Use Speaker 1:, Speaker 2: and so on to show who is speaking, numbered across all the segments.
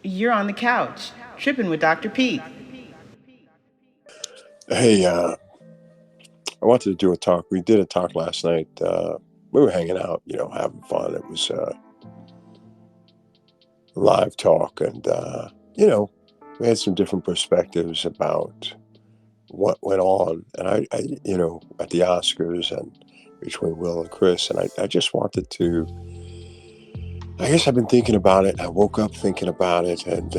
Speaker 1: You're on the couch, tripping with Dr. Pete.
Speaker 2: Hey, I wanted to do a talk. We did a talk last night. We were hanging out, having fun. It was a live talk, and we had some different perspectives about what went on, and at the Oscars and between Will and Chris, and I just wanted to. I guess I've been thinking about it. I woke up thinking about it, and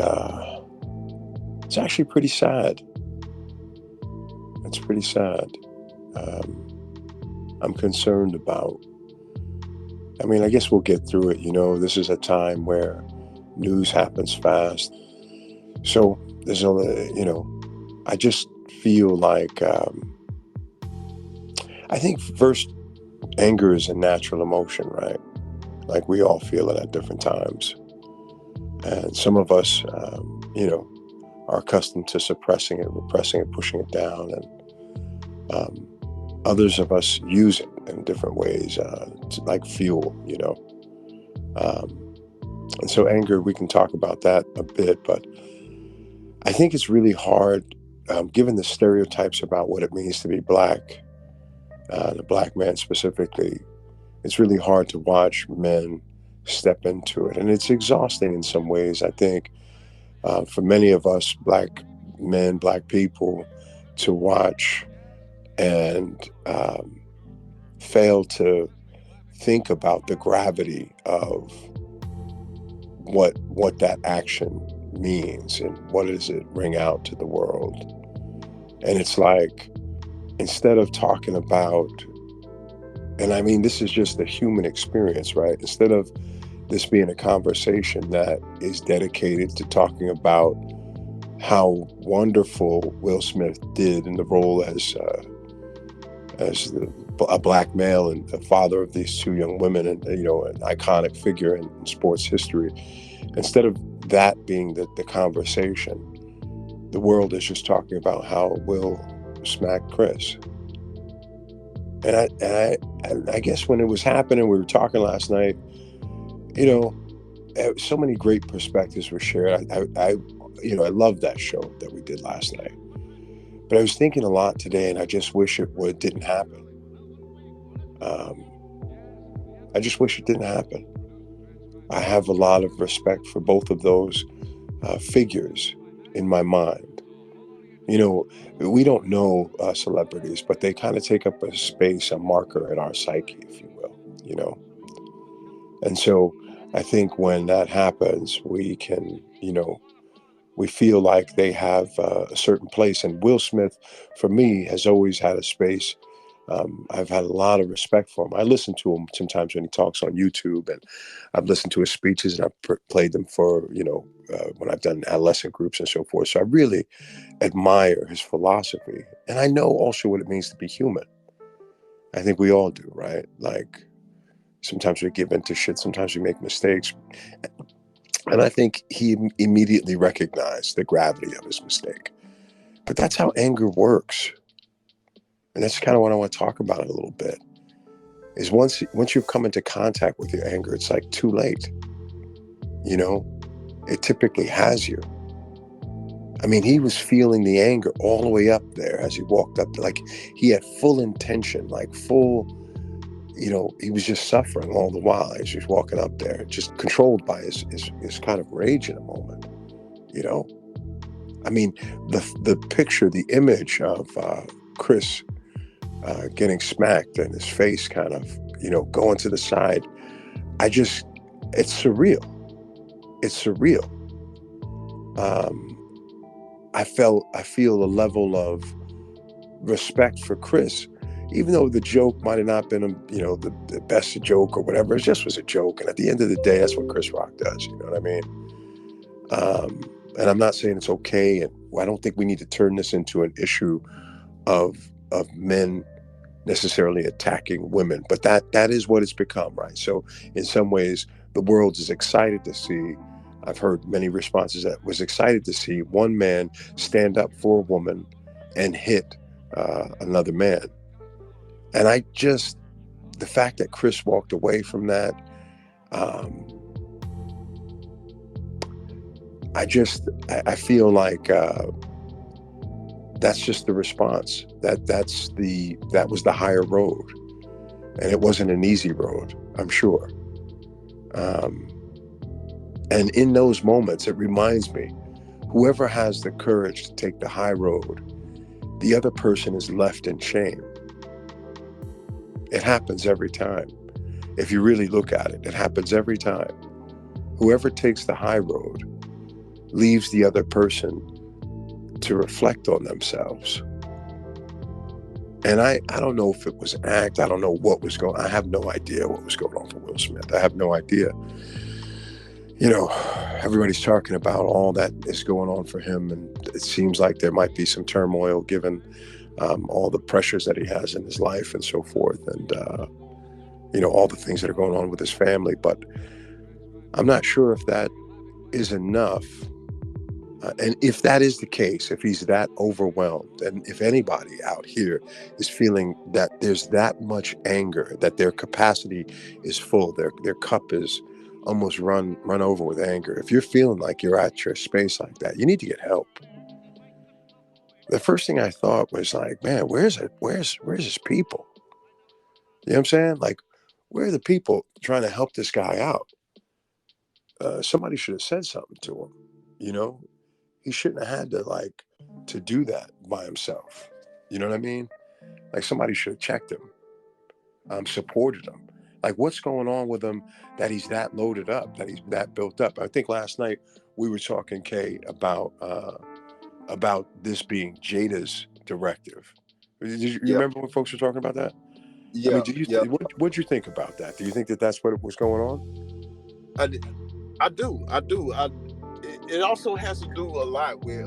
Speaker 2: it's actually pretty sad. It's pretty sad. Um, I'm concerned about. I mean, I guess we'll get through it. This is a time where news happens fast. So there's I just feel like, I think first, anger is a natural emotion, right? Like we all feel it at different times. And some of us, are accustomed to suppressing it, repressing it, pushing it down. And others of us use it in different ways, like fuel, and so anger, we can talk about that a bit, but I think it's really hard, given the stereotypes about what it means to be black, the black man specifically. It's really hard to watch men step into it, and it's exhausting in some ways. I think for many of us, black men, black people, to watch and fail to think about the gravity of what that action means and what does it ring out to the world. And it's like, instead of talking about, and I mean, this is just the human experience, right? Instead of this being a conversation that is dedicated to talking about how wonderful Will Smith did in the role as a black male and the father of these two young women, and an iconic figure in sports history. Instead of that being the conversation, the world is just talking about how Will smacked Chris. And I guess when it was happening, we were talking last night. So many great perspectives were shared. I love that show that we did last night. But I was thinking a lot today, and I just wish it didn't happen. Um, I just wish it didn't happen. I have a lot of respect for both of those figures in my mind. We don't know celebrities, but they kind of take up a space, a marker in our psyche, if you will. And so I think when that happens, we can, we feel like they have a certain place. And Will Smith, for me, has always had a space. I've had a lot of respect for him. I listen to him sometimes when he talks on YouTube, and I've listened to his speeches, and I've played them for, when I've done adolescent groups and so forth. So I really admire his philosophy. And I know also what it means to be human. I think we all do, right? Like, sometimes we give into shit, sometimes we make mistakes. And I think he immediately recognized the gravity of his mistake. But that's how anger works. And that's kind of what I want to talk about a little bit. Is once you've come into contact with your anger, it's like too late. It typically has you. I mean, he was feeling the anger all the way up there as he walked up. Like, he had full intention, like full, he was just suffering all the while as he was walking up there, just controlled by his kind of rage in a moment. I mean, the picture, the image of Chris getting smacked and his face kind of, going to the side. It's surreal. It's surreal. I feel a level of respect for Chris, even though the joke might have not been, the best joke or whatever. It just was a joke. And at the end of the day, that's what Chris Rock does. You know what I mean? And I'm not saying it's okay. And I don't think we need to turn this into an issue of men necessarily attacking women, but that is what it's become, right? So in some ways, the world is excited to see. I've heard many responses that was excited to see one man stand up for a woman and hit another man. And the fact that Chris walked away from that, I feel like that's just the response. That was the higher road, and it wasn't an easy road, I'm sure. Um, and in those moments, it reminds me, whoever has the courage to take the high road, the other person is left in shame. It happens every time. If you really look at it, it happens every time. Whoever takes the high road leaves the other person to reflect on themselves. And I don't know if it was an act. I don't know what was going on. I have no idea what was going on for Will Smith. I have no idea. You know, everybody's talking about all that is going on for him. And it seems like there might be some turmoil given all the pressures that he has in his life and so forth. And, all the things that are going on with his family. But I'm not sure if that is enough. And if that is the case, if he's that overwhelmed, and if anybody out here is feeling that there's that much anger, that their capacity is full, their cup is almost run over with anger. If you're feeling like you're at your space like that, you need to get help. The first thing I thought was like, man, where's his people? You know what I'm saying? Like, where are the people trying to help this guy out? Somebody should have said something to him, you know? He shouldn't have had to do that by himself. You know what I mean? Like, somebody should have checked him, supported him. Like, what's going on with him that he's that loaded up, that he's that built up? I think last night we were talking, Kay, about this being Jada's directive. Did you
Speaker 3: Yeah,
Speaker 2: remember when folks were talking about that? I mean,
Speaker 3: yeah, yeah.
Speaker 2: what'd you think about that? Do you think that that's what was going on?
Speaker 3: I do. It also has to do a lot with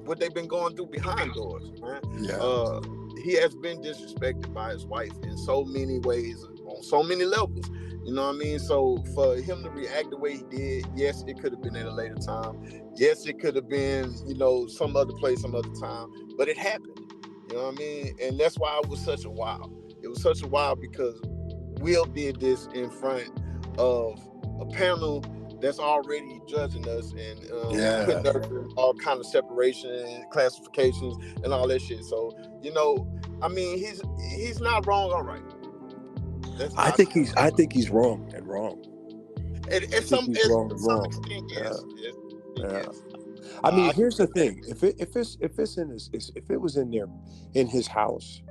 Speaker 3: what they've been going through behind doors, man.
Speaker 2: Yeah.
Speaker 3: Uh, he has been disrespected by his wife in so many ways, on so many levels. You know what I mean? So for him to react the way he did, yes, it could have been at a later time. Yes, it could have been, some other place, some other time. But it happened. You know what I mean? And that's why it was such a wow. It was such a wow because Will did this in front of a panel that's already judging us and
Speaker 2: Yeah.
Speaker 3: putting us in all kind of separation, classifications, and all that shit. So, I mean, he's not wrong or right. That's how I see it.
Speaker 2: I think he's wrong and wrong. I
Speaker 3: At
Speaker 2: think
Speaker 3: some
Speaker 2: he's wrong
Speaker 3: to
Speaker 2: and
Speaker 3: some
Speaker 2: wrong.
Speaker 3: extent,
Speaker 2: Yeah.
Speaker 3: yes, yes,
Speaker 2: Yeah.
Speaker 3: yes.
Speaker 2: I mean,
Speaker 3: I can
Speaker 2: here's the
Speaker 3: feel that.
Speaker 2: thing: if it's in if it was in there, in his house,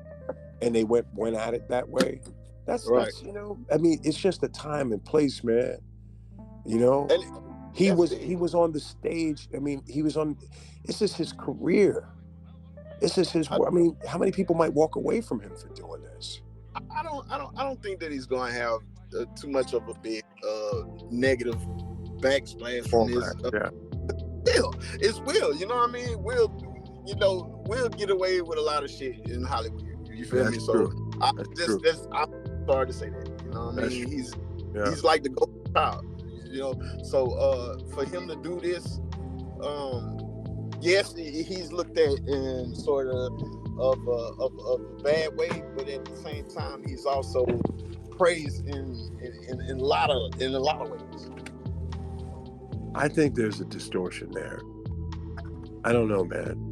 Speaker 2: and they went at it that way,
Speaker 3: Right,
Speaker 2: I mean, it's just a time and place, man. You know,
Speaker 3: and that's
Speaker 2: he
Speaker 3: big.
Speaker 2: was on the stage. I mean, he was on. This is his career. This is his.
Speaker 3: I,
Speaker 2: I mean, how many people might walk away from him for doing this?
Speaker 3: I don't think that he's going to have too much of a big negative backsplash from this.
Speaker 2: Fallback. Yeah,
Speaker 3: Will. It's Will. You know what I mean? Will get away with a lot of shit in Hollywood. You feel me?
Speaker 2: that's
Speaker 3: So
Speaker 2: true. That's true.
Speaker 3: I'm sorry to say that. You know what I
Speaker 2: That's
Speaker 3: mean?
Speaker 2: true. Yeah.
Speaker 3: He's like the golden child. So for him to do this, yes, he's looked at in sort of a bad way, but at the same time, he's also praised in a lot of ways.
Speaker 2: I think there's a distortion there. I don't know, man.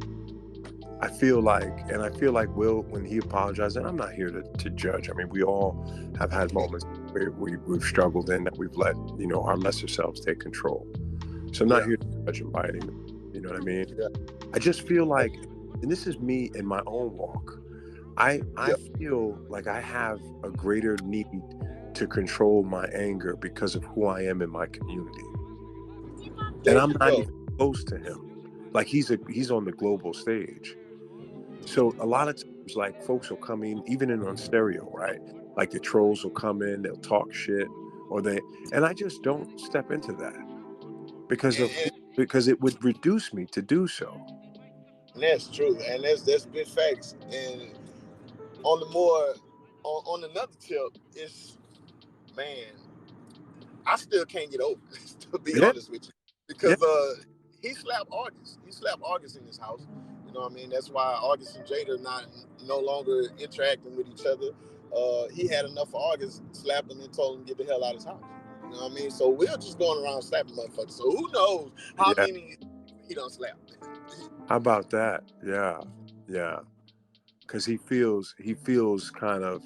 Speaker 2: I feel like Will, when he apologized, and I'm not here to judge. I mean, we all have had moments where we've struggled in that we've let, our lesser selves take control. So I'm not
Speaker 3: Yeah,
Speaker 2: here to judge him by any means. You know what I mean?
Speaker 3: yeah,
Speaker 2: I just feel like, and this is me in my own walk, I
Speaker 3: yeah.
Speaker 2: feel like I have a greater need to control my anger because of who I am in my community. And
Speaker 3: There
Speaker 2: I'm
Speaker 3: you
Speaker 2: not
Speaker 3: go.
Speaker 2: even close to him. Like, he's on the global stage. So a lot of times, like, folks will come in, even in on stereo, right? Like, the trolls will come in, they'll talk shit, and I just don't step into that
Speaker 3: And,
Speaker 2: because it would reduce me to do so.
Speaker 3: and that's true, and that's big facts. And on the more on another tip, it's man, I still can't get over it, to be
Speaker 2: Yeah,
Speaker 3: honest with you,
Speaker 2: yeah.
Speaker 3: because he slapped August. He slapped August in his house. You know what I mean? That's why August and Jada no longer interacting with each other. He had enough of August, slapped him and told him to get the hell out of his house. You know what I mean? So Will just going around slapping motherfuckers. So who knows how many he don't slap?
Speaker 2: How about that? Yeah. Because he feels kind of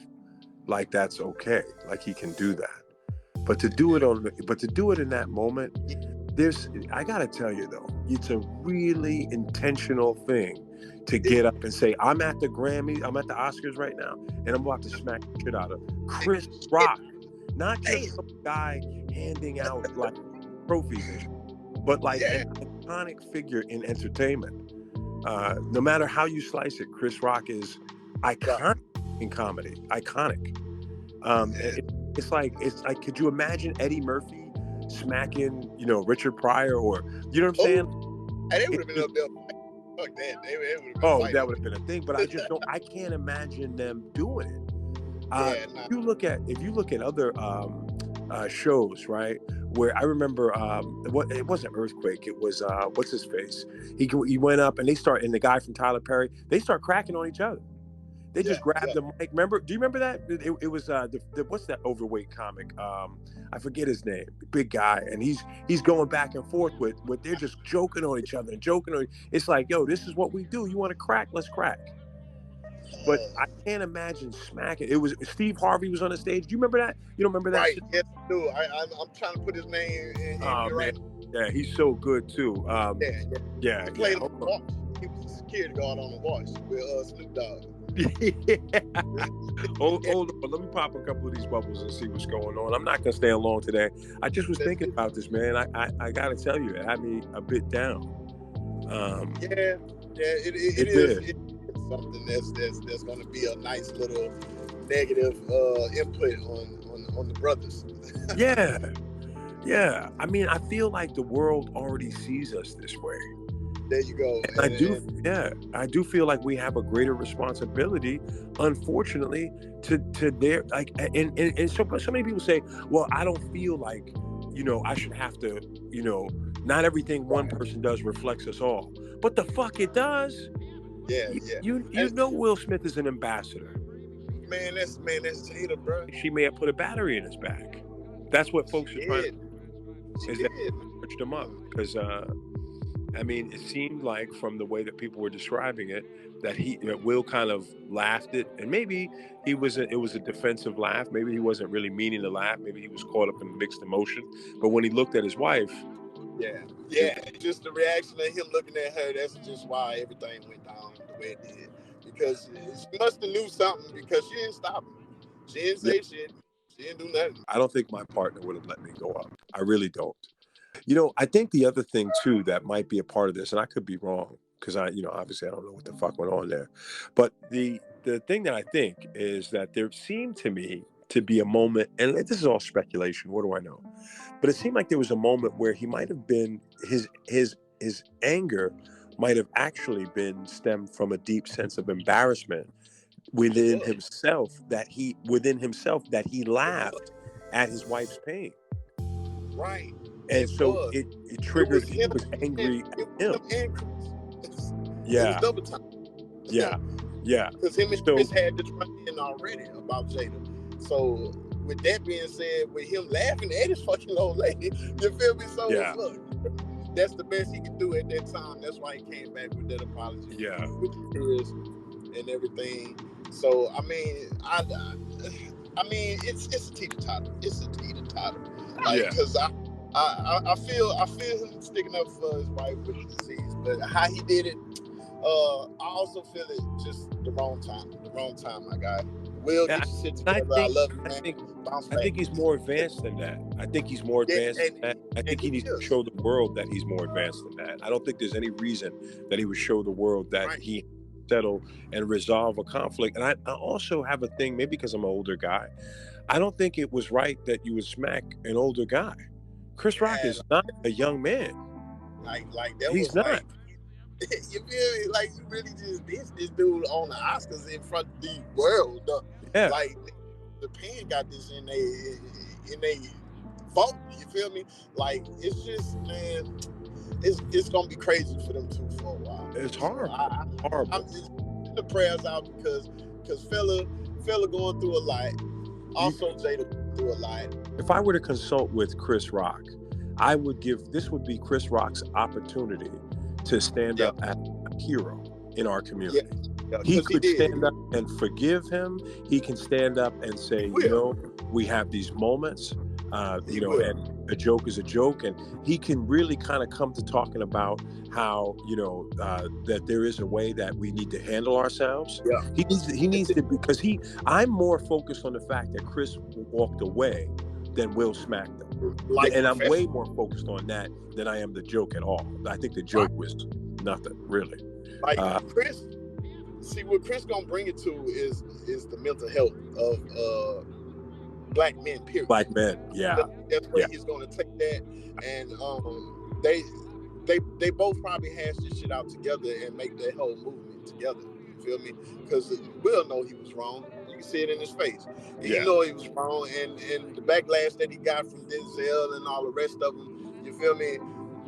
Speaker 2: like that's okay, like he can do that. But to do it in that moment, I gotta tell you though, it's a really intentional thing to get up and say, I'm at the Grammys, I'm at the Oscars right now, and I'm about to smack the shit out of Chris Rock. Not just some guy handing out like trophies and shit, but like an iconic figure in entertainment. No matter how you slice it, Chris Rock is iconic in comedy. Iconic. It's like, could you imagine Eddie Murphy smacking, Richard Pryor, or you know what I'm saying?
Speaker 3: And they would have been up there. Fuck that. They would have been
Speaker 2: that would have been a thing. But I just don't. I can't imagine them doing it. If you look at other shows, right? Where I remember, it wasn't Earthquake. It was what's his face? He went up and and the guy from Tyler Perry, they start cracking on each other. They just grabbed the mic. Remember? Do you remember that? It was what's that overweight comic? I forget his name. Big guy, and he's going back and forth with they're just joking on each other and joking on. It's like, yo, this is what we do. You want to crack? Let's crack. But I can't imagine smacking. It was Steve Harvey was on the stage. Do you remember that? You don't remember that?
Speaker 3: Right. Yes, I do. I'm trying to put his name in here right now.
Speaker 2: Yeah, he's so good too.
Speaker 3: He played on the Watch. He was a security guard on the Watch with Snoop Dogg.
Speaker 2: Hold on. Let me pop a couple of these bubbles and see what's going on. I'm not gonna stay alone today. I just was thinking about this, man. I gotta tell you, it had me a bit down.
Speaker 3: It is. It's something that's going to be a nice little negative input on the brothers.
Speaker 2: Yeah. I mean, I feel like the world already sees us this way.
Speaker 3: There you go.
Speaker 2: And I do feel like we have a greater responsibility, unfortunately, to their like, and so many people say, well, I don't feel like, I should have to, not everything one person does reflects us all, but the fuck it does. You know, Will Smith is an ambassador.
Speaker 3: Man, that's Jada, bro.
Speaker 2: She may have put a battery in his back. That's what folks are trying to do. Is that pushed him up because. I mean, it seemed like from the way that people were describing it, that Will kind of laughed it, and maybe it was a defensive laugh. Maybe he wasn't really meaning to laugh. Maybe he was caught up in mixed emotion. But when he looked at his wife,
Speaker 3: just the reaction of him looking at her, that's just why everything went down the way it did. Because she must have knew something, because she didn't stop him. She didn't say shit. She didn't do nothing.
Speaker 2: I don't think my partner would have let me go up. I really don't. I think the other thing too that might be a part of this, and I could be wrong because obviously I don't know what the fuck went on there, but the thing that I think is that there seemed to me to be a moment, and this is all speculation, what do I know? But it seemed like there was a moment where he might have been his anger might have actually been stemmed from a deep sense of embarrassment within himself that he laughed at his wife's pain.
Speaker 3: Right.
Speaker 2: And so it triggered. He was angry at him.
Speaker 3: It was double time.
Speaker 2: Yeah.
Speaker 3: Because him and Chris had this run in already about Jada. So with that being said, with him laughing at his fucking old lady, you feel me? So look, that's the best he could do at that time. That's why he came back with that apology.
Speaker 2: Yeah.
Speaker 3: With the tears and everything. So I mean, it's a teeter-totter. It's a teeter-totter. Because I feel him sticking up for his wife with the disease, but how he did it, I also feel it just the wrong time, my guy. Will, get your shit together. I love you, man.
Speaker 2: I think he's more advanced than that. I think he's more advanced than that. I think he needs to show the world that he's more advanced than that. I don't think there's any reason that he would show the world that he settle and resolve a conflict. And I also have a thing, maybe because I'm an older guy, I don't think it was right that you would smack an older guy. Chris Rock is not a young man.
Speaker 3: Like that.
Speaker 2: He's
Speaker 3: was
Speaker 2: not.
Speaker 3: Like, you feel me? Like you really just this dude on the Oscars in front of the world. Like Japan got this in a vote. You feel me? Like it's just, man, it's gonna be crazy for them two for a while.
Speaker 2: It's horrible.
Speaker 3: I'm just putting the prayers out because fella going through a lot. Also, Jada through a lot.
Speaker 2: If I were to consult with Chris Rock, this would be Chris Rock's opportunity to stand up as a hero in our community. He could stand up and forgive him. He can stand up and say, we have these moments, and a joke is a joke. And he can really kind of come to talking about how, that there is a way that we need to handle ourselves.
Speaker 3: Yeah.
Speaker 2: He needs to, because I'm more focused on the fact that Chris walked away than Will smacked him. And I'm way more focused on that than I am the joke at all. I think the joke was nothing, really.
Speaker 3: Like Chris, see what Chris gonna bring it to is the mental health of black men, period.
Speaker 2: Black men, yeah.
Speaker 3: That's where he's gonna take that, and they both probably hash this shit out together and make that whole movement together. You feel me? Because Will know he was wrong. You can see it in his face. And you know he was wrong, and the backlash that he got from Denzel and all the rest of them. You feel me?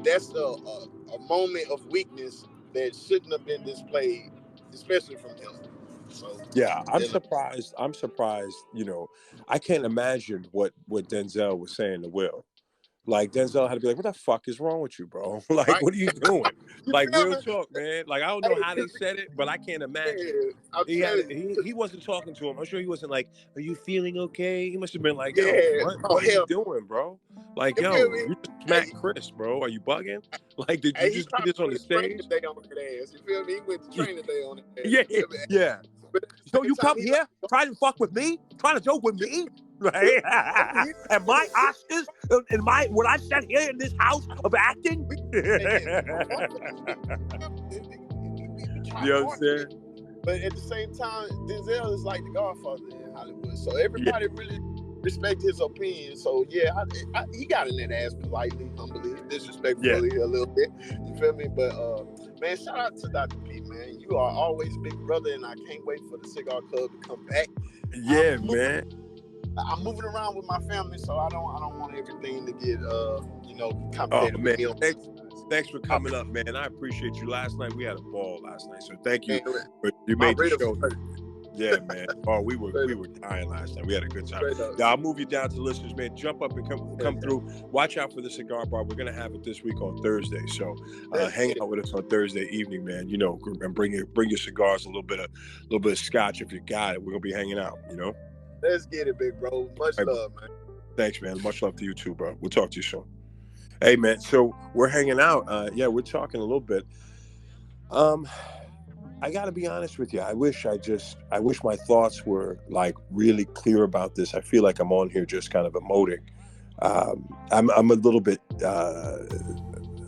Speaker 3: That's a moment of weakness that shouldn't have been displayed, especially from him. So
Speaker 2: I'm surprised. I can't imagine what Denzel was saying to Will. Like, Denzel had to be like, what the fuck is wrong with you, bro? Like, what are you doing? Like, real talk, man. Like, I don't know how they said it, but I can't imagine. He wasn't talking to him. I'm sure he wasn't like, are you feeling okay? He must have been like, yo, what are you doing, bro? Like, yo, you just smacked Chris, bro. Are you bugging? Like, did you just do this on the stage?
Speaker 3: Day on that ass. You feel me? He went to training day on that ass.
Speaker 2: Yeah. So you come here, trying to fuck with me? Trying to joke with me? Right? And my Oscars, and what I said here in this house of acting. You know what I'm saying?
Speaker 3: But at the same time, Denzel is like the Godfather in Hollywood, so everybody really respect his opinion. So he got in that ass politely, humbly, disrespectfully a little bit. You feel me? But man, shout out to Dr. P, man. You are always big brother, and I can't wait for the Cigar Club to come back.
Speaker 2: Yeah, man.
Speaker 3: I'm moving around with my family, so I don't want everything to get complicated with me.
Speaker 2: Thanks for coming up, man. I appreciate you. Last night we had a ball last night, so thank you. You
Speaker 3: made
Speaker 2: the show. Yeah, man. Oh, we were dying last night. We had a good time. Now, I'll move you down to the listeners, man. Jump up and come through. Watch out for the cigar bar. We're gonna have it this week on Thursday, so hang out with us on Thursday evening, man. And bring your cigars, a little bit of scotch if you got it. We're gonna be hanging out.
Speaker 3: Let's get it, big bro. Much love, man.
Speaker 2: Thanks, man. Much love to you too, bro. We'll talk to you soon. Hey, man. So we're hanging out. We're talking a little bit. I got to be honest with you. I wish my thoughts were like really clear about this. I feel like I'm on here just kind of emoting. I'm a little bit.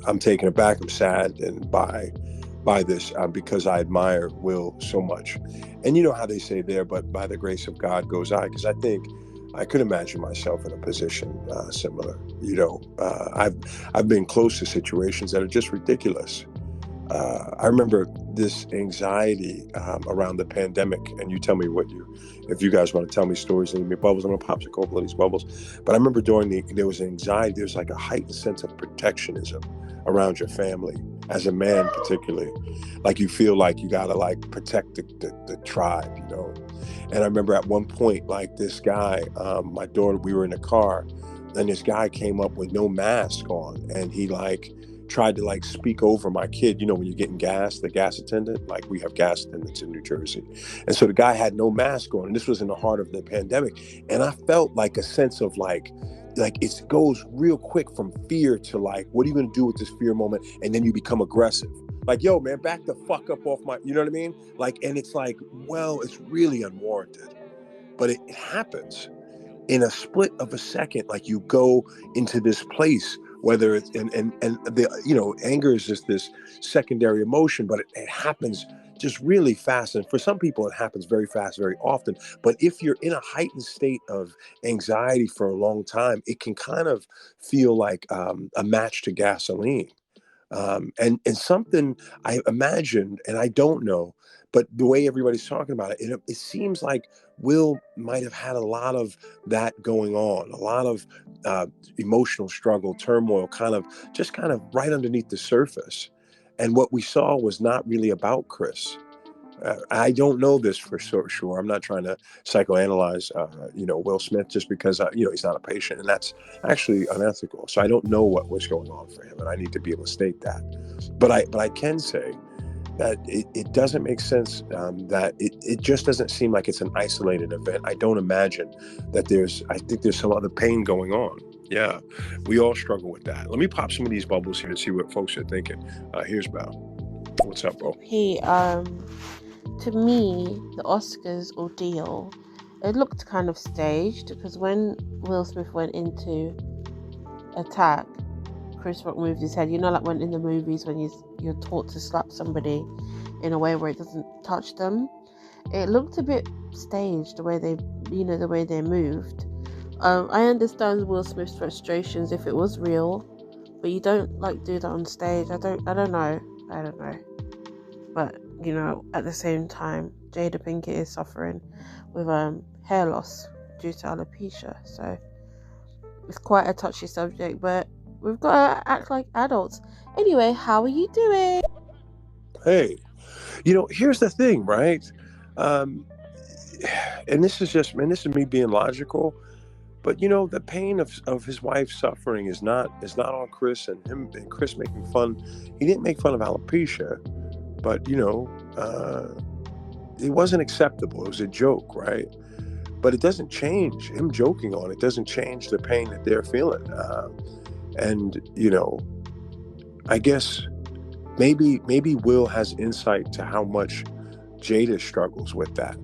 Speaker 2: I'm taken aback. I'm sad and by this because I admire Will so much. And you know how they say there, but by the grace of God goes I, because I think I could imagine myself in a position similar. I've been close to situations that are just ridiculous. I remember this anxiety around the pandemic, and you tell me if you guys want to tell me stories and leave me bubbles, I'm going to pop a couple of these bubbles. But I remember there was anxiety, there's like a heightened sense of protectionism around your family, as a man particularly. Like you feel like you got to like protect the tribe, And I remember at one point, like this guy, my daughter, we were in a car, and this guy came up with no mask on, and he like tried to like speak over my kid. When you're getting gas, the gas attendant, like we have gas attendants in New Jersey. And so the guy had no mask on, and this was in the heart of the pandemic. And I felt like a sense of like it goes real quick from fear to like, what are you going to do with this fear moment? And then you become aggressive. Like, yo, man, back the fuck up off my, you know what I mean? Like, and it's like, well, it's really unwarranted, but it happens in a split of a second. Like you go into this place, whether it's and the anger is just this secondary emotion, but it happens just really fast. And for some people, it happens very fast, very often. But if you're in a heightened state of anxiety for a long time, it can kind of feel like a match to gasoline. And something I imagined, and I don't know, but the way everybody's talking about it, it seems like Will might have had a lot of that going on, a lot of emotional struggle, turmoil, kind of right underneath the surface. And what we saw was not really about Chris. I don't know this for sure. I'm not trying to psychoanalyze, Will Smith just because, he's not a patient, and that's actually unethical. So I don't know what was going on for him, and I need to be able to state that. But I can say that it doesn't make sense, that it just doesn't seem like it's an isolated event. I don't imagine that I think there's some other pain going on. Yeah, we all struggle with that. Let me pop some of these bubbles here and see what folks are thinking. Here's Belle. What's up, bro?
Speaker 4: Hey, to me, the Oscars ordeal, it looked kind of staged because when Will Smith went into attack, Chris Rock moved his head. You know, like when in the movies when you're taught to slap somebody in a way where it doesn't touch them. It looked a bit staged the way they moved. I understand Will Smith's frustrations if it was real, but you don't do that on stage. I don't know. But at the same time, Jada Pinkett is suffering with hair loss due to alopecia, so it's quite a touchy subject. But we've got to act like adults. Anyway, how are you doing?
Speaker 2: Hey, here's the thing, right? And this is me being logical, but the pain of his wife suffering is not on Chris and him and Chris making fun. He didn't make fun of alopecia, but it wasn't acceptable. It was a joke, right? But it doesn't change him joking on it. Doesn't change the pain that they're feeling. And I guess maybe Will has insight to how much Jada struggles with that.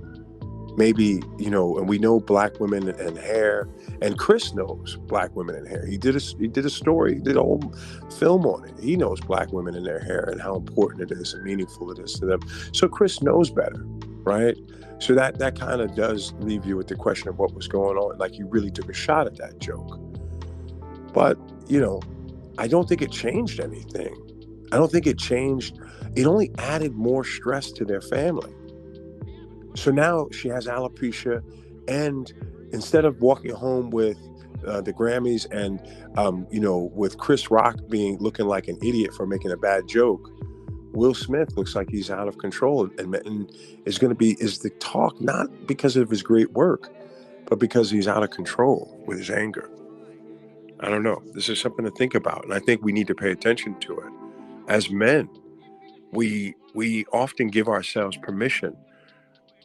Speaker 2: Maybe, and we know black women and hair, and Chris knows black women and hair. He did a story, he did a whole film on it. He knows black women and their hair and how important it is and meaningful it is to them. So Chris knows better, right? So that kind of does leave you with the question of what was going on. Like, you really took a shot at that joke. But, I don't think it changed anything. I don't think it changed. It only added more stress to their family. So now she has alopecia, and instead of walking home with the Grammys and, with Chris Rock looking like an idiot for making a bad joke, Will Smith looks like he's out of control and is the talk not because of his great work, but because he's out of control with his anger. I don't know. This is something to think about, and I think we need to pay attention to it. As men, we often give ourselves permission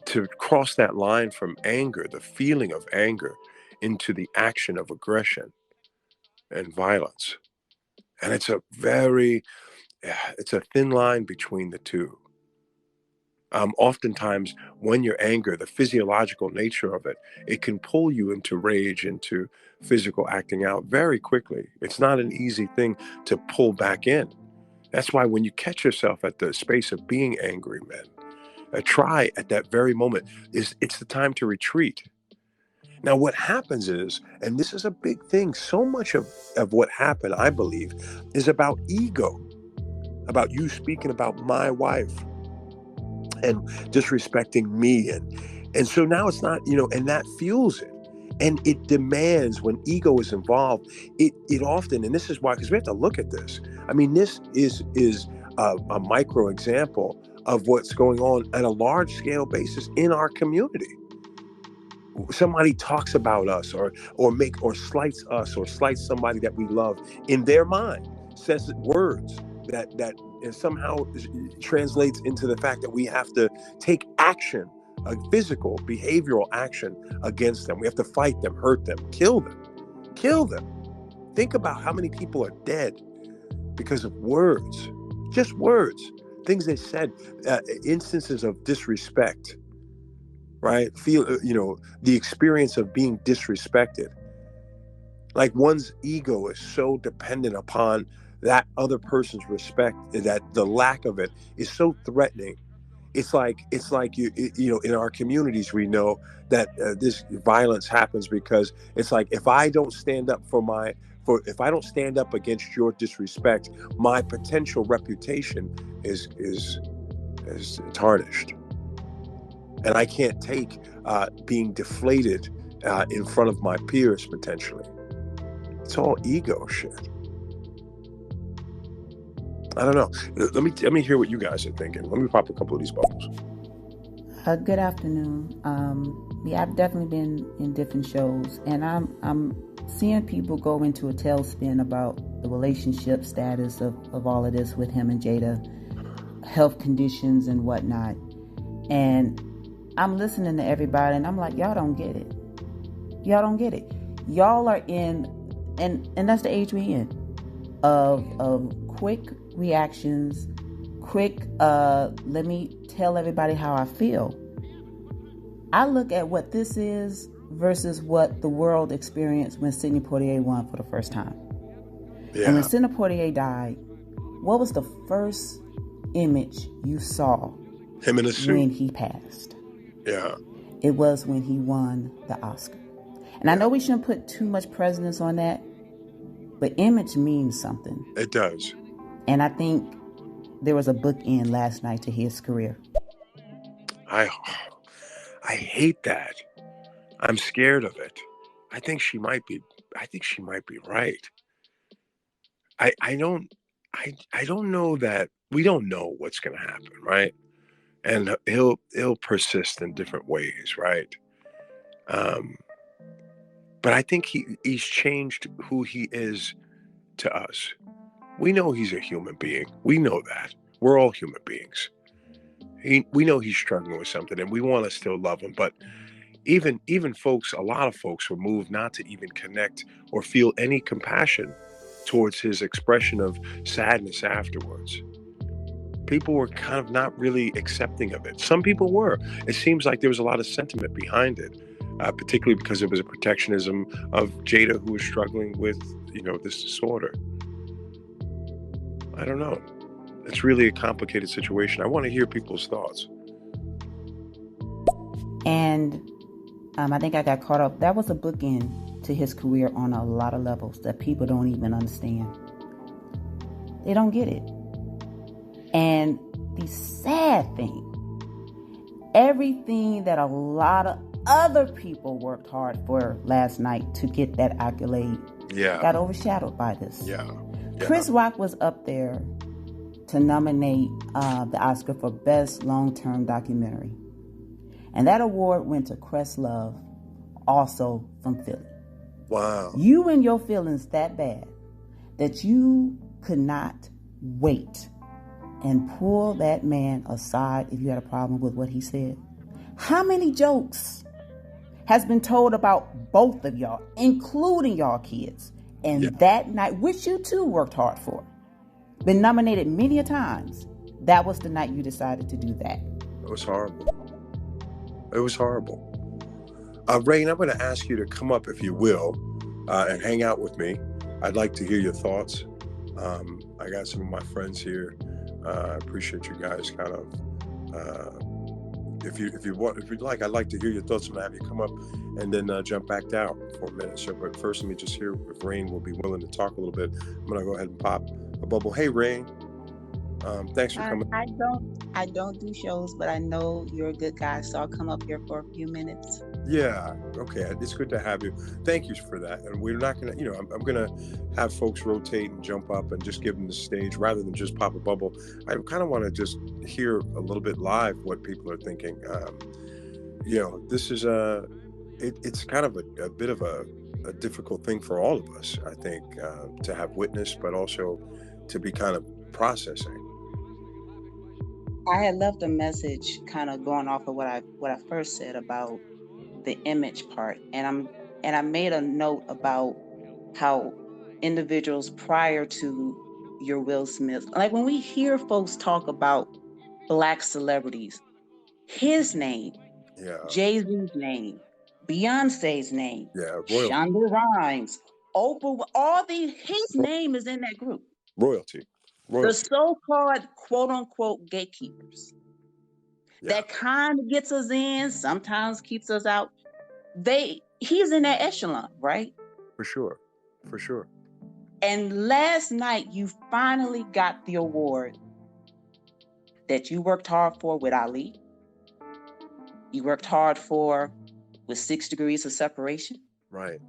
Speaker 2: to cross that line from anger, the feeling of anger, into the action of aggression and violence. And it's a thin line between the two. Oftentimes, when you're angry, the physiological nature of it, it can pull you into rage, into physical acting out very quickly. It's not an easy thing to pull back in. That's why when you catch yourself at the space of being angry, men, try at that very moment, it's the time to retreat. Now, what happens is, and this is a big thing, so much of what happened, I believe, is about ego, about you speaking about my wife and disrespecting me. And so now it's not, and that fuels it. And it demands, when ego is involved, it often, and this is why, because we have to look at this. I mean, this is a micro example of what's going on at a large scale basis in our community. Somebody talks about us or slights us or slights somebody that we love in their mind, says words that somehow translates into the fact that we have to take action, a physical, behavioral action against them. We have to fight them, hurt them, kill them. Think about how many people are dead because of words, just words, things they said, instances of disrespect, right? The experience of being disrespected. Like, one's ego is so dependent upon that other person's respect that the lack of it is so threatening. It's like in our communities, we know that this violence happens because it's like, if I don't stand up if I don't stand up against your disrespect, my potential reputation is tarnished, and I can't take being deflated in front of my peers potentially. It's all ego shit. I don't know. Let me hear what you guys are thinking. Let me pop a couple of these bubbles.
Speaker 5: Good afternoon. Yeah, I've definitely been in different shows, and I'm seeing people go into a tailspin about the relationship status of all of this with him and Jada, health conditions and whatnot. And I'm listening to everybody, and I'm like, y'all don't get it. Y'all don't get it. Y'all are in, and that's the age we in, of quick reactions, quick, let me tell everybody how I feel. I look at what this is versus what the world experienced when Sidney Poitier won for the first time.
Speaker 2: Yeah.
Speaker 5: And when Sidney Poitier died, what was the first image you saw
Speaker 2: Him in a suit.
Speaker 5: when he passed?
Speaker 2: Yeah.
Speaker 5: It was when he won the Oscar. And I know we shouldn't put too much precedence on that, but image means something.
Speaker 2: It does.
Speaker 5: And I think there was a bookend last night to his career.
Speaker 2: I hate that. I'm scared of it. I think she might be right. I don't know that we don't know what's going to happen, right? And he'll persist in different ways, right? But I think he's changed who he is to us. We know he's a human being. We know that. We're all human beings. We know he's struggling with something, and we want to still love him. But even folks, a lot of folks were moved not to even connect or feel any compassion towards his expression of sadness afterwards. People were kind of not really accepting of it. Some people were. It seems like there was a lot of sentiment behind it, particularly because it was a protectionism of Jada, who was struggling with, this disorder. I don't know. It's really a complicated situation. I want to hear people's thoughts.
Speaker 5: And I think I got caught up. That was a bookend to his career on a lot of levels that people don't even understand. They don't get it. And the sad thing, everything that a lot of other people worked hard for last night to get that accolade got overshadowed by this.
Speaker 2: Yeah.
Speaker 5: Chris Rock was up there to nominate the Oscar for Best Long-Term Documentary. And that award went to Questlove, also from Philly.
Speaker 2: Wow.
Speaker 5: You and your feelings that bad that you could not wait and pull that man aside if you had a problem with what he said. How many jokes has been told about both of y'all, including y'all kids, and that night, which you too worked hard for, been nominated many a times, that was the night you decided to do that.
Speaker 2: It was horrible. It was horrible. Rain, I'm going to ask you to come up, if you will, and hang out with me. I'd like to hear your thoughts. I got some of my friends here. I appreciate you guys kind of, if you'd like, I'd like to hear your thoughts and have you come up and then jump back out for a minute. So, but first, let me just hear if Rain will be willing to talk a little bit. I'm going to go ahead and pop a bubble. Hey, Rain. Thanks for coming.
Speaker 6: I don't do shows, but I know you're a good guy, so I'll come up here for a few minutes.
Speaker 2: Yeah. Okay. It's good to have you. Thank you for that. And we're not going to, I'm going to have folks rotate and jump up and just give them the stage rather than just pop a bubble. I kind of want to just hear a little bit live what people are thinking. This is it's kind of a bit of a difficult thing for all of us, I think, to have witnessed, but also to be kind of processing.
Speaker 6: I had left a message kind of going off of what I first said about the image part, and I made a note about how individuals prior to your Will Smith, like when we hear folks talk about Black celebrities, his name, Jay-Z's name, Beyonce's name, Shonda Rhimes, Oprah, his name is in that group.
Speaker 2: Royalty.
Speaker 6: The so-called quote-unquote gatekeepers that kind of gets us in, sometimes keeps us out. He's in that echelon, right?
Speaker 2: For sure.
Speaker 6: And last night, you finally got the award that you worked hard for with Ali. You worked hard for with 6 Degrees of Separation.
Speaker 2: Right.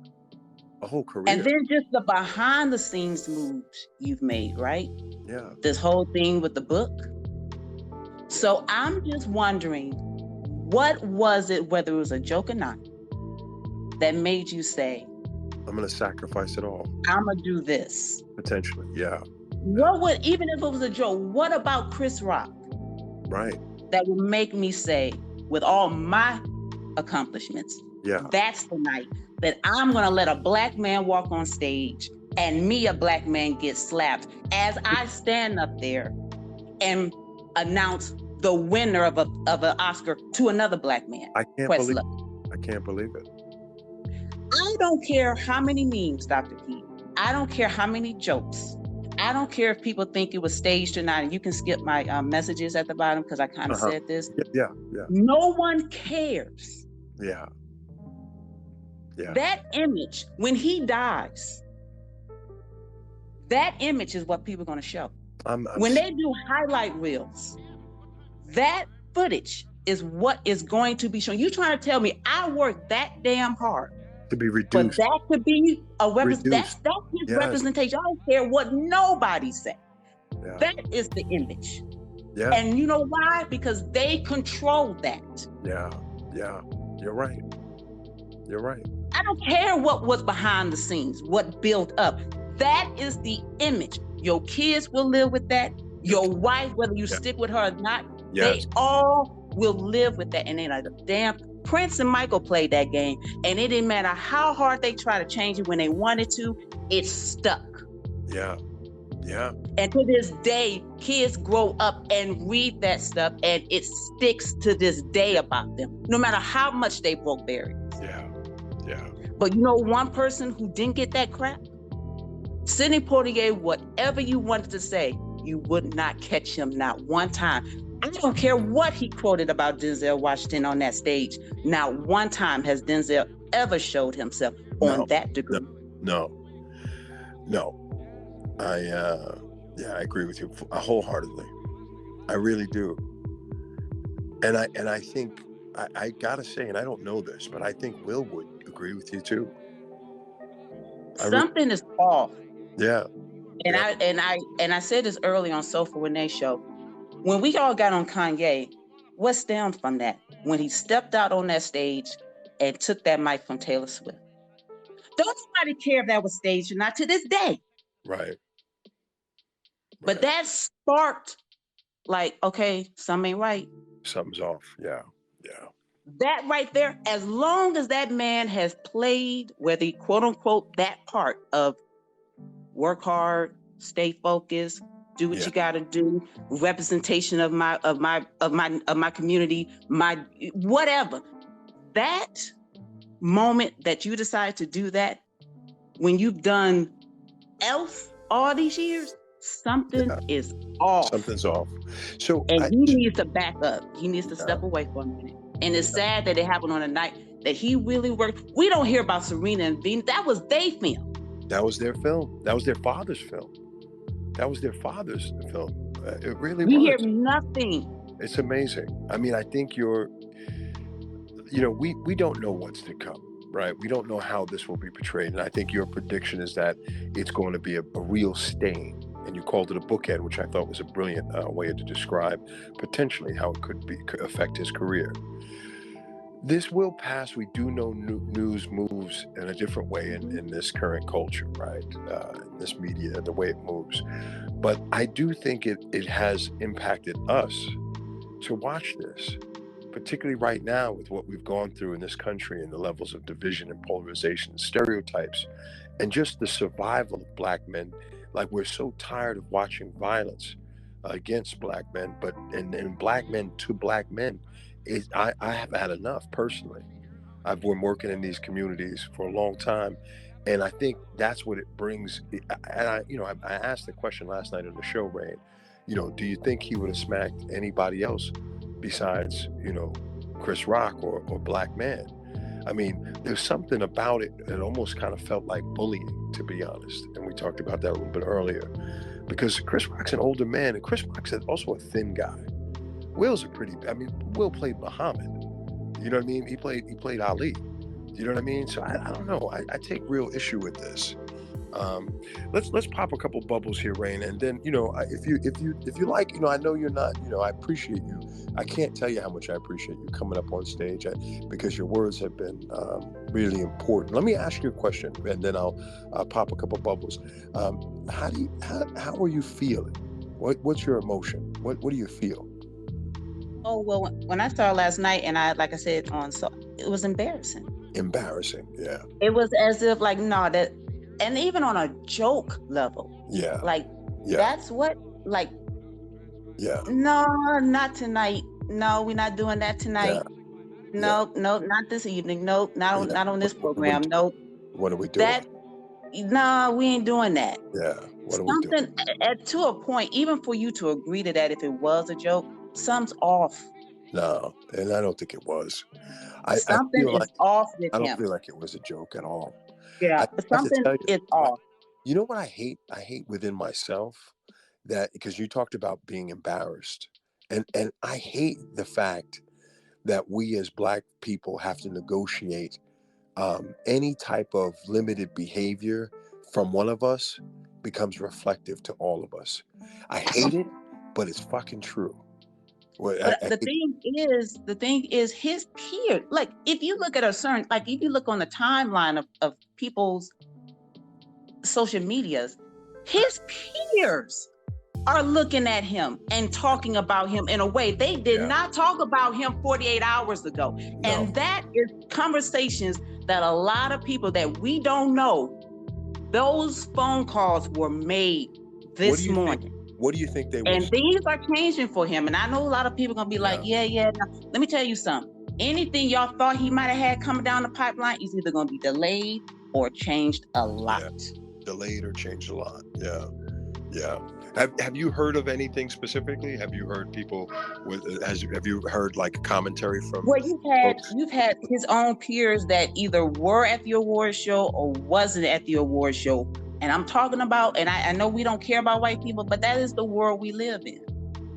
Speaker 2: A whole career.
Speaker 6: And then just the behind the scenes moves you've made, right?
Speaker 2: Yeah.
Speaker 6: This whole thing with the book. So I'm just wondering, What was it, whether it was a joke or not, that made you say,
Speaker 2: I'm going to sacrifice it all?
Speaker 6: I'm going to do this.
Speaker 2: Potentially, yeah.
Speaker 6: What would, even if it was a joke, what about Chris Rock?
Speaker 2: Right.
Speaker 6: That would make me say, with all my accomplishments,
Speaker 2: Yeah.
Speaker 6: that's the night that I'm going to let a black man walk on stage and me, a black man, get slapped as I stand up there and announce the winner of an Oscar to another black man.
Speaker 2: I can't believe it.
Speaker 6: I don't care how many memes, Dr. Pete. I don't care how many jokes. I don't care if people think it was staged or not. And you can skip my messages at the bottom because I kind of said this.
Speaker 2: Yeah.
Speaker 6: No one cares.
Speaker 2: Yeah.
Speaker 6: That image, when he dies, that image is what people are going to show. When they do highlight reels, that footage is what is going to be shown. You trying to tell me I worked that damn hard
Speaker 2: to be reduced?
Speaker 6: But that could be a representation. That's his representation. I don't care what nobody say. Yeah. That is the image. Yeah. And you know why? Because they control that.
Speaker 2: Yeah. You're right.
Speaker 6: I don't care what was behind the scenes, what built up. That is the image. Your kids will live with that. Your wife, whether you stick with her or not, they all will live with that. And they like, damn, Prince and Michael played that game. And it didn't matter how hard they try to change it when they wanted to, it stuck.
Speaker 2: Yeah.
Speaker 6: And to this day, kids grow up and read that stuff and it sticks to this day about them, no matter how much they broke barriers.
Speaker 2: Yeah.
Speaker 6: But you know one person who didn't get that crap? Sidney Poitier, whatever you wanted to say, you would not catch him not one time. I don't care what he quoted about Denzel Washington on that stage. Not one time has Denzel ever showed himself on that degree.
Speaker 2: No. I agree with you wholeheartedly. I really do. And I think I gotta say, and I don't know this, but I think Will would agree with you too.
Speaker 6: Something is off.
Speaker 2: Yeah.
Speaker 6: And I said this early on Sofa Renee show. When we all got on Kanye, what stemmed from that? When he stepped out on that stage and took that mic from Taylor Swift. Don't nobody care if that was staged or not to this day.
Speaker 2: Right.
Speaker 6: But that sparked, like, okay, something ain't right.
Speaker 2: Something's off. Yeah.
Speaker 6: That right there, as long as that man has played, whether he quote unquote that part of work hard, stay focused, do what you got to do, representation of my community, my whatever. That moment that you decide to do that, when you've done else all these years, something is off.
Speaker 2: Something's off. So
Speaker 6: he needs to back up. He needs to step away for a minute. And it's sad that it happened on a night that he really worked. We don't hear about Serena and Venus. That was their film.
Speaker 2: That was their film. That was their father's film. It really was.
Speaker 6: We hear nothing.
Speaker 2: It's amazing. I mean, I think we don't know what's to come, right? We don't know how this will be portrayed. And I think your prediction is that it's going to be a real stain. And you called it a bookend, which I thought was a brilliant way to describe potentially how it could affect his career. This will pass. We do know news moves in a different way in this current culture, right? In this media, the way it moves. But I do think it has impacted us to watch this, particularly right now with what we've gone through in this country and the levels of division and polarization, stereotypes, and just the survival of Black men. Like, we're so tired of watching violence against Black men, and Black men to Black men. I have had enough personally. I've been working in these communities for a long time, and I think that's what it brings. And I asked the question last night on the show, Rain. Do you think he would have smacked anybody else besides Chris Rock or Black man? I mean, there's something about it that almost kind of felt like bullying, to be honest. And we talked about that a little bit earlier, because Chris Rock's an older man, and Chris Rock's also a thin guy. Will played Muhammad. You know what I mean? He played Ali. You know what I mean? So I don't know. I take real issue with this. Let's pop a couple bubbles here, Rain, and then if you like, I know you're not, I appreciate you. I can't tell you how much I appreciate you coming up on stage because your words have been really important. Let me ask you a question, and then I'll pop a couple bubbles. How are you feeling? What's your emotion? What do you feel?
Speaker 6: Oh, well, when I saw last night, and like I said it was embarrassing.
Speaker 2: Embarrassing, yeah.
Speaker 6: It was as if and even on a joke level.
Speaker 2: Yeah.
Speaker 6: That's what,
Speaker 2: yeah.
Speaker 6: No, not tonight. No, we're not doing that tonight.
Speaker 2: Yeah.
Speaker 6: No, not this evening. No, not on this program. No.
Speaker 2: What are we doing?
Speaker 6: No, we ain't doing that.
Speaker 2: Yeah. What are we doing?
Speaker 6: To a point, even for you to agree to that, if it was a joke, something's off.
Speaker 2: No, and I don't think it was.
Speaker 6: Something is off with him.
Speaker 2: I don't feel like it was a joke at all.
Speaker 6: Yeah, but something is off.
Speaker 2: You know what I hate? I hate within myself that, because you talked about being embarrassed, and I hate the fact that we as Black people have to negotiate any type of limited behavior from one of us becomes reflective to all of us. I hate it, but it's fucking true.
Speaker 6: But the thing is his peers, if you look at if you look on the timeline of people's social medias, his peers are looking at him and talking about him in a way they did not talk about him 48 hours ago. No. And that is conversations that a lot of people that we don't know, those phone calls were made this morning.
Speaker 2: What do you think they were?
Speaker 6: And things are changing for him. And I know a lot of people are going to be like, yeah. Let me tell you something. Anything y'all thought he might have had coming down the pipeline is either going to be delayed or changed a lot.
Speaker 2: Yeah. Delayed or changed a lot. Yeah. Yeah. Have you heard of anything specifically? Have you heard people have you heard commentary from?
Speaker 6: Well, you've had his own peers that either were at the award show or wasn't at the award show. And I'm talking about, and I know we don't care about white people, but that is the world we live in.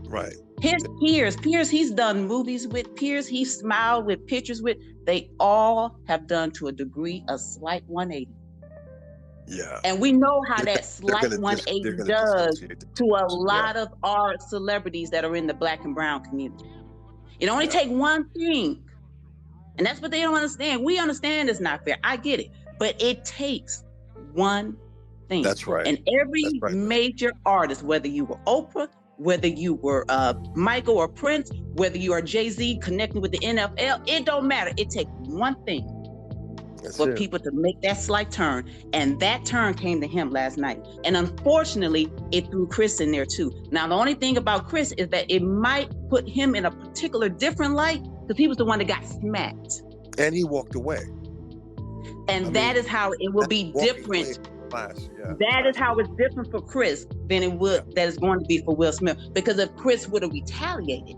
Speaker 2: Right.
Speaker 6: His peers he's done movies with, peers he smiled with, pictures with, they all have done to a degree a slight 180.
Speaker 2: Yeah.
Speaker 6: And we know how that slight 180 does to a lot of our celebrities that are in the Black and brown community. It only takes one thing. And that's what they don't understand. We understand it's not fair. I get it. But it takes one thing.
Speaker 2: That's right.
Speaker 6: And every major artist, whether you were Oprah, whether you were Michael or Prince, whether you are Jay-Z connecting with the NFL, it don't matter. It takes one thing for people to make that slight turn. And that turn came to him last night. And unfortunately, it threw Chris in there too. Now, the only thing about Chris is that it might put him in a particular different light because he was the one that got smacked.
Speaker 2: And he walked away.
Speaker 6: And that is how it will be different. That is how it's different for Chris than it would that is going to be for Will Smith. Because if Chris would have retaliated,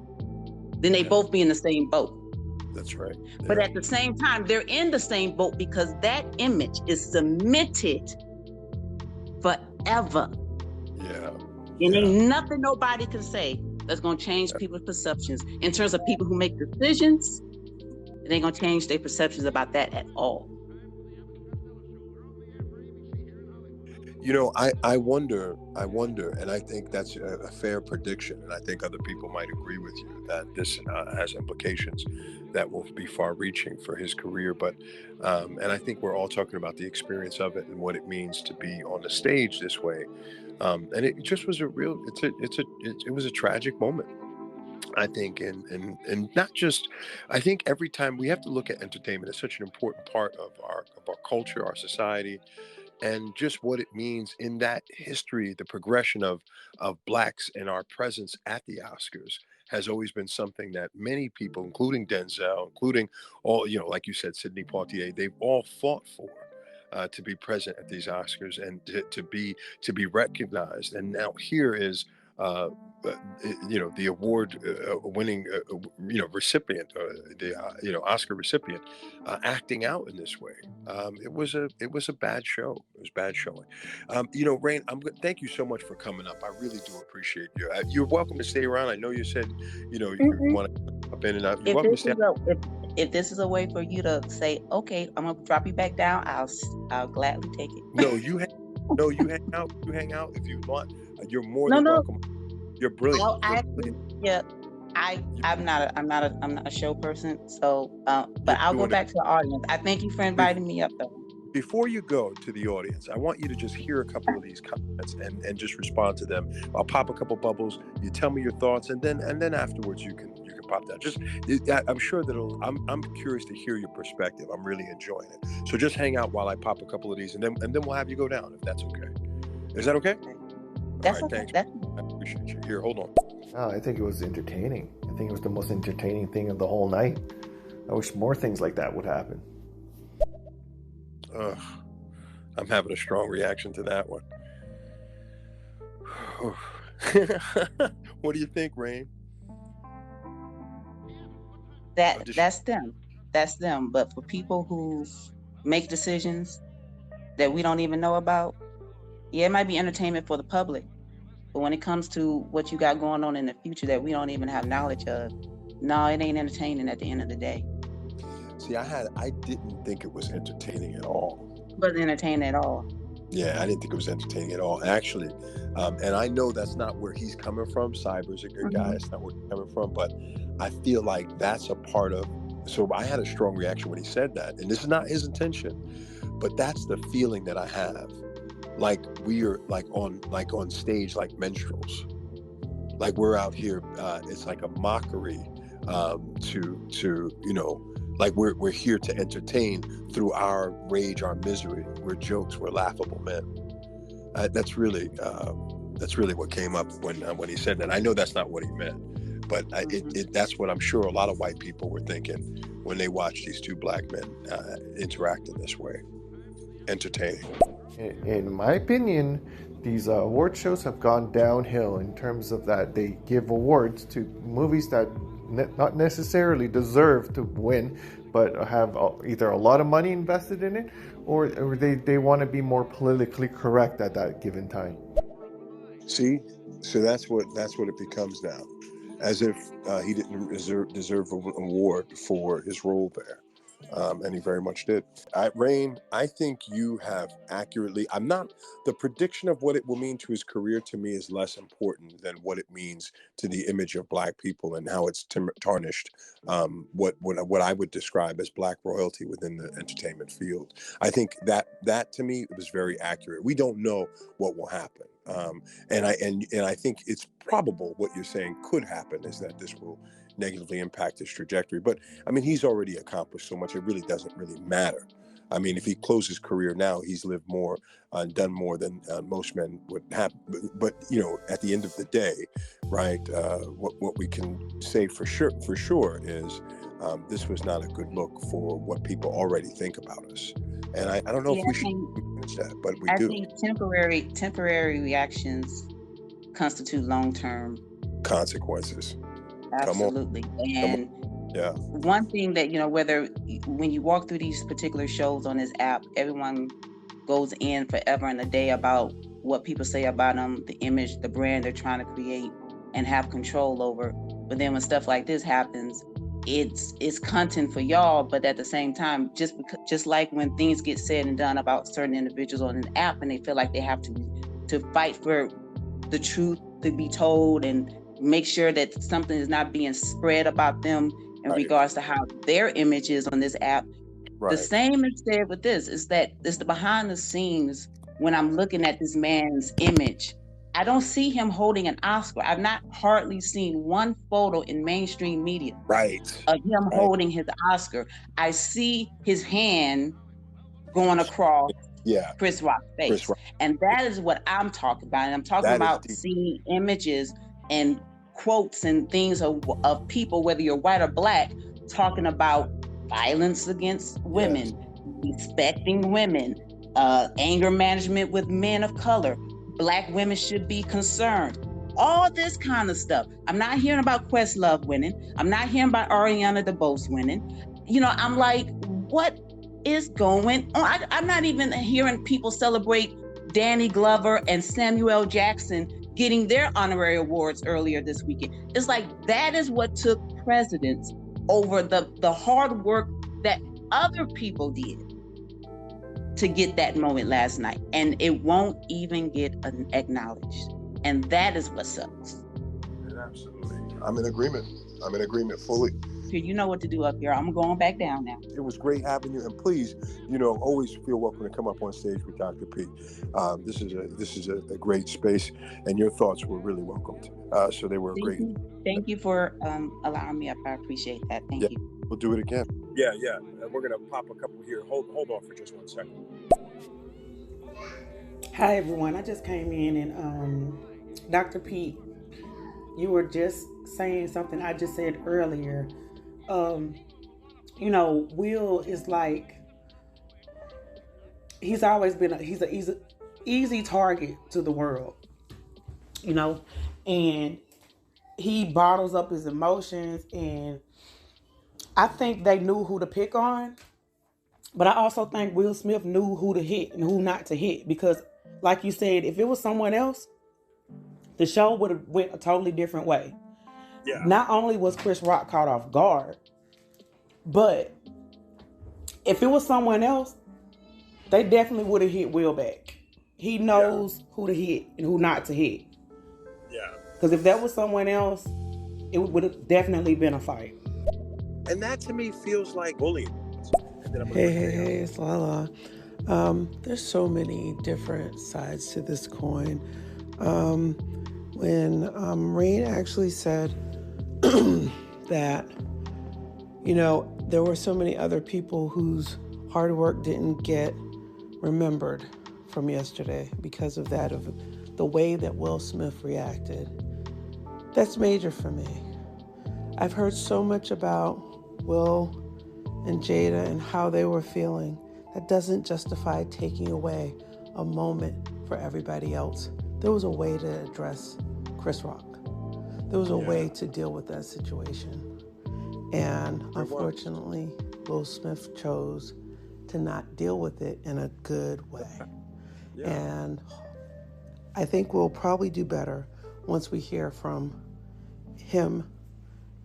Speaker 6: then they both be in the same boat.
Speaker 2: That's right. Yeah.
Speaker 6: But at the same time, they're in the same boat because that image is cemented forever.
Speaker 2: Yeah.
Speaker 6: And ain't nothing nobody can say that's going to change people's perceptions. In terms of people who make decisions, it ain't going to change their perceptions about that at all.
Speaker 2: I wonder, and I think that's a fair prediction, and I think other people might agree with you that this has implications that will be far-reaching for his career. But and I think we're all talking about the experience of it and what it means to be on the stage this way. And it just was it was a tragic moment, I think, and not just. I think every time we have to look at entertainment as such an important part of our culture, our society. And just what it means in that history, the progression of Blacks and our presence at the Oscars has always been something that many people, including Denzel, including all, like you said, Sidney Poitier, they've all fought for to be present at these Oscars and to be recognized. And now here is the award winning recipient, the Oscar recipient, acting out in this way. It was a bad show. It was bad showing. Rain, thank you so much for coming up. I really do appreciate you. You're welcome to stay around. I know you said you want to come up in and out. You're welcome to stay.
Speaker 6: If this is a way for you to say, okay, I'm gonna drop you back down, I'll gladly take it.
Speaker 2: No, you No, you hang out. You hang out if you want. You're more
Speaker 6: No,
Speaker 2: than
Speaker 6: no.
Speaker 2: welcome. You're brilliant.
Speaker 6: I
Speaker 2: You're
Speaker 6: actually,
Speaker 2: brilliant.
Speaker 6: yeah, I'm not a show person. So,
Speaker 2: You're
Speaker 6: but I'll go
Speaker 2: doing it.
Speaker 6: back to the audience. I thank you for inviting me up, though.
Speaker 2: Before you go to the audience, I want you to just hear a couple of these comments and just respond to them. I'll pop a couple bubbles. You tell me your thoughts, and then afterwards you can pop that. Just I'm sure that I'm curious to hear your perspective. I'm really enjoying it. So just hang out while I pop a couple of these, and then we'll have you go down if that's okay. Is that okay?
Speaker 6: That's
Speaker 2: All right,
Speaker 6: okay.
Speaker 2: thanks. I appreciate you. Here, hold on.
Speaker 7: I think it was entertaining. I think it was the most entertaining thing of the whole night. I wish more things like that would happen.
Speaker 2: I'm having a strong reaction to that one. What do you think, Rain?
Speaker 6: That's them. That's them. But for people who make decisions that we don't even know about, yeah, it might be entertainment for the public. But when it comes to what you got going on in the future that we don't even have knowledge of, no, it ain't entertaining at the end of the day.
Speaker 2: See, I didn't think it was entertaining at all.
Speaker 6: It wasn't entertaining at all.
Speaker 2: Yeah, I didn't think it was entertaining at all. Actually, and I know that's not where he's coming from. Cyber's a good guy. It's not where he's coming from. But I feel like that's a part of. So I had a strong reaction when he said that. And this is not his intention. But that's the feeling that I have. Like we are on stage like minstrels. Like we're out here. It's like a mockery to like we're here to entertain through our rage, our misery. We're jokes. We're laughable men. That's really what came up when he said that. I know that's not what he meant, but that's what I'm sure a lot of white people were thinking when they watched these two black men interact in this way. Entertaining.
Speaker 7: In my opinion, these award shows have gone downhill in terms of that they give awards to movies that not necessarily deserve to win, but have either a lot of money invested in it, or they want to be more politically correct at that given time.
Speaker 2: See, so that's what it becomes now, as if he didn't deserve an award for his role there. And he very much did. Rain, I think you have accurately. The prediction of what it will mean to his career to me is less important than what it means to the image of black people and how it's tarnished what I would describe as black royalty within the entertainment field. I think that to me was very accurate. We don't know what will happen. And I think it's probable what you're saying could happen is that this will negatively impact his trajectory. But I mean, he's already accomplished so much, it really doesn't really matter. I mean, if he closed his career now, he's lived more and done more than most men would have. But at the end of the day, right, what we can say for sure is this was not a good look for what people already think about us. And I don't know if we should manage that, but we do.
Speaker 6: I think temporary reactions constitute long-term
Speaker 2: consequences.
Speaker 6: Absolutely. And
Speaker 2: yeah,
Speaker 6: one thing that, whether when you walk through these particular shows on this app, everyone goes in forever and a day about what people say about them, the image, the brand they're trying to create and have control over. But then when stuff like this happens, it's content for y'all, but at the same time, just like when things get said and done about certain individuals on an app and they feel like they have to fight for the truth to be told and make sure that something is not being spread about them in regards to how their image is on this app. Right. The same is said with this, is that it's the behind the scenes. When I'm looking at this man's image, I don't see him holding an Oscar. I've not hardly seen one photo in mainstream media of him holding his Oscar. I see his hand going across Chris Rock's face. And that is what I'm talking about. And I'm talking about seeing images and quotes and things of people, whether you're white or black, talking about violence against women, respecting women, anger management with men of color, black women should be concerned, all this kind of stuff. I'm not hearing about Questlove winning. I'm not hearing about Ariana DeBose winning. I'm like, what is going on? I'm not even hearing people celebrate Danny Glover and Samuel Jackson getting their honorary awards earlier this weekend. It's like that is what took precedence over the hard work that other people did. to get that moment last night, and it won't even get acknowledged, and that is what sucks.
Speaker 2: Absolutely, I'm in agreement. I'm in agreement fully.
Speaker 6: You know what to do up here. I'm going back down now.
Speaker 2: It was great having you, and please, always feel welcome to come up on stage with Dr. P. This is a great space, and your thoughts were really welcomed. So they were great.
Speaker 6: Thank you for allowing me up. I appreciate that. Thank you.
Speaker 2: We'll do it again. Yeah. We're gonna pop a couple here. Hold on for just 1 second.
Speaker 8: Hi everyone. I just came in, and Dr. Pete, you were just saying something I just said earlier. Will is like, he's always been he's an easy target to the world, and he bottles up his emotions, and I think they knew who to pick on, but I also think Will Smith knew who to hit and who not to hit, because like you said, if it was someone else, the show would have went a totally different way. Yeah. Not only was Chris Rock caught off guard, but if it was someone else, they definitely would have hit Will back. He knows who to hit and who not to hit. Yeah. Because if that was someone else, it would have definitely been a fight.
Speaker 2: And that to me feels like bullying.
Speaker 9: Hey, it's Lala. There's so many different sides to this coin. When Rain actually said that, there were so many other people whose hard work didn't get remembered from yesterday because of that, of the way that Will Smith reacted. That's major for me. I've heard so much about Will and Jada and how they were feeling. That doesn't justify taking away a moment for everybody else. There was a way to address Chris Rock. There was a way to deal with that situation. And unfortunately, Will Smith chose to not deal with it in a good way. And I think we'll probably do better once we hear from him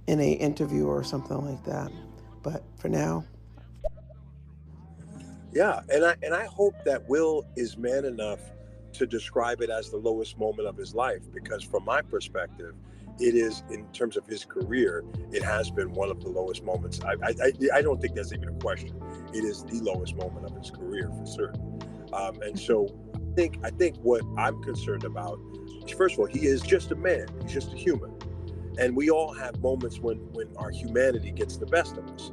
Speaker 9: in an interview or something like that. But for now.
Speaker 2: Yeah, and I hope that Will is man enough to describe it as the lowest moment of his life, because from my perspective, it is, in terms of his career, it has been one of the lowest moments. I don't think there's even a question. It is the lowest moment of his career for certain. And so I think what I'm concerned about, first of all, he is just a man. He's just a human. And we all have moments when our humanity gets the best of us.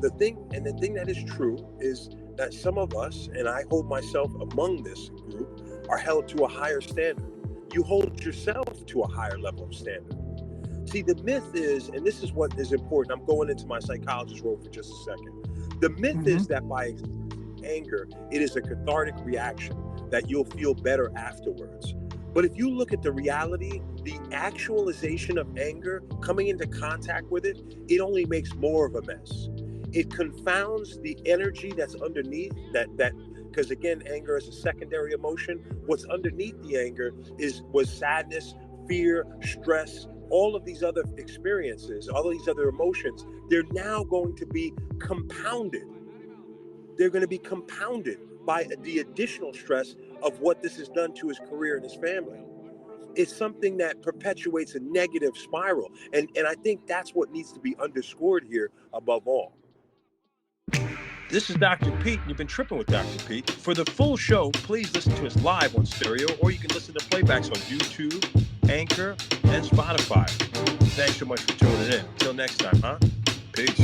Speaker 2: The thing that is true is that some of us, and I hold myself among this group, are held to a higher standard. You hold yourself to a higher level of standard. See, the myth is, and this is what is important, I'm going into my psychologist role for just a second. The myth is that by experiencing anger, it is a cathartic reaction, that you'll feel better afterwards. But if you look at the reality, the actualization of anger, coming into contact with it, it only makes more of a mess. It confounds the energy that's underneath that because again, anger is a secondary emotion. What's underneath the anger was sadness, fear, stress, all of these other experiences, all of these other emotions. They're now going to be compounded. They're going to be compounded by the additional stress of what this has done to his career and his family. It's something that perpetuates a negative spiral. And I think that's what needs to be underscored here above all. This is Dr. Pete, and you've been tripping with Dr. Pete. For the full show, please listen to us live on stereo, or you can listen to playbacks on YouTube, Anchor, and Spotify. Thanks so much for tuning in. Until next time, Peace.